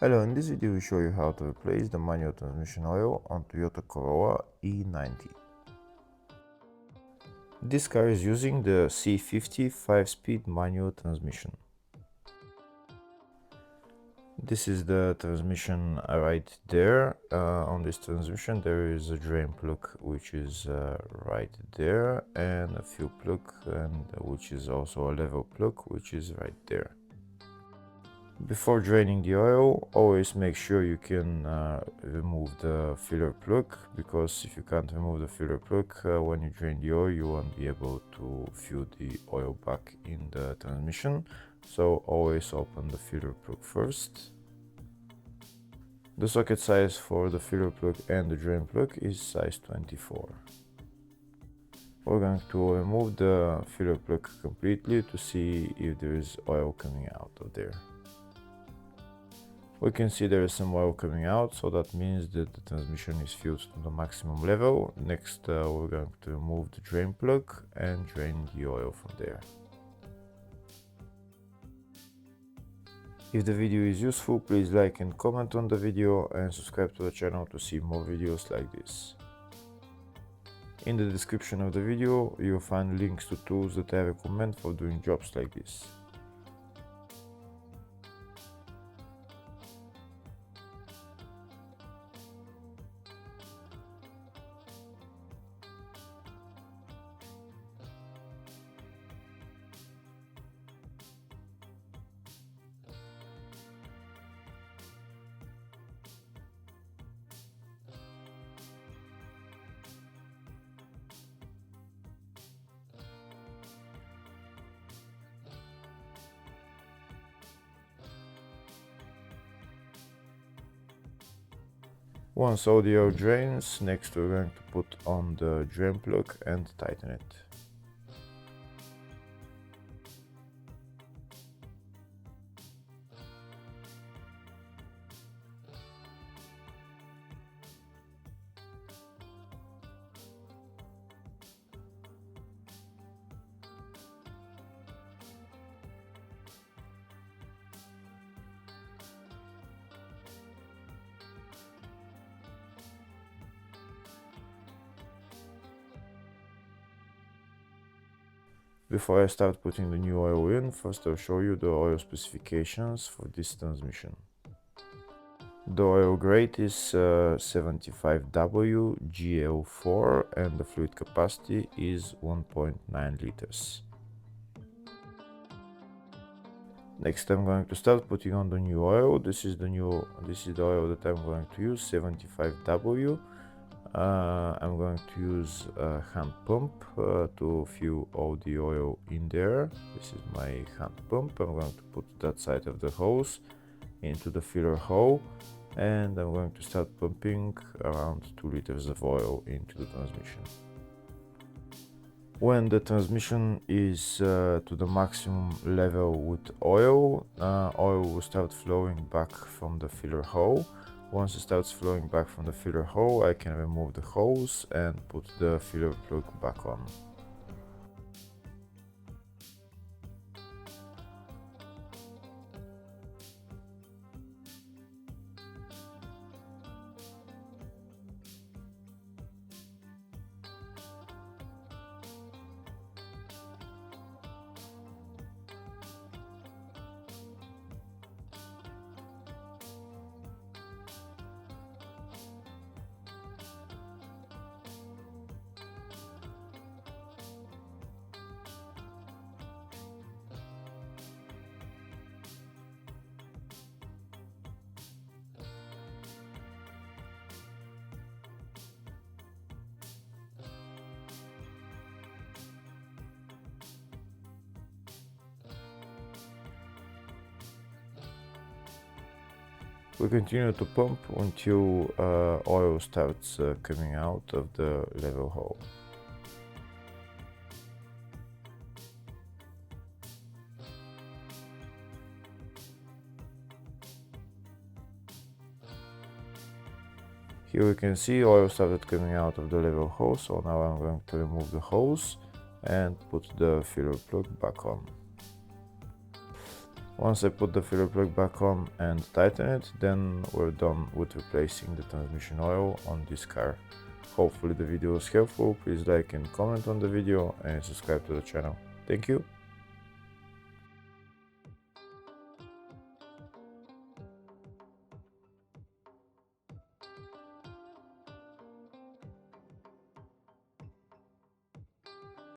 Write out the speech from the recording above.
Hello, in this video we show you how to replace the manual transmission oil on Toyota Corolla E90. This car is using the C50 5-speed manual transmission. This is the transmission right there. On this transmission there is a drain plug which is right there, and a fuel plug, and which is also a level plug which is right there. Before draining the oil, always make sure you can remove the filler plug, because if you can't remove the filler plug, when you drain the oil you won't be able to fill the oil back in the transmission. So always open the filler plug first. The socket size for the filler plug and the drain plug is size 24. We're going to remove the filler plug completely to see if there is oil coming out of there. We can see there is some oil coming out, so that means that the transmission is filled to the maximum level. Next, we're going to remove the drain plug and drain the oil from there. If the video is useful, please like and comment on the video, and subscribe to the channel to see more videos like this. In the description of the video, you'll find links to tools that I recommend for doing jobs like this. Once all the oil drains, next we're going to put on the drain plug and tighten it. Before I start putting the new oil in, first I'll show you the oil specifications for this transmission. The oil grade is 75W GL4 and the fluid capacity is 1.9 liters. Next I'm going to start putting on the new oil. This is the oil that I'm going to use, 75W. I'm going to use a hand pump to fill all the oil in there. This is my hand pump. I'm going to put that side of the hose into the filler hole, and I'm going to start pumping around 2 liters of oil into the transmission. When the transmission is to the maximum level with oil, oil will start flowing back from the filler hole. Once it starts flowing back from the filler hole, I can remove the hose and put the filler plug back on. We continue to pump until oil starts coming out of the level hole. Here we can see oil started coming out of the level hole, so now I'm going to remove the hose and put the filler plug back on. Once I put the filler plug back on and tighten it, then we're done with replacing the transmission oil on this car. Hopefully the video was helpful. Please like and comment on the video and subscribe to the channel. Thank you.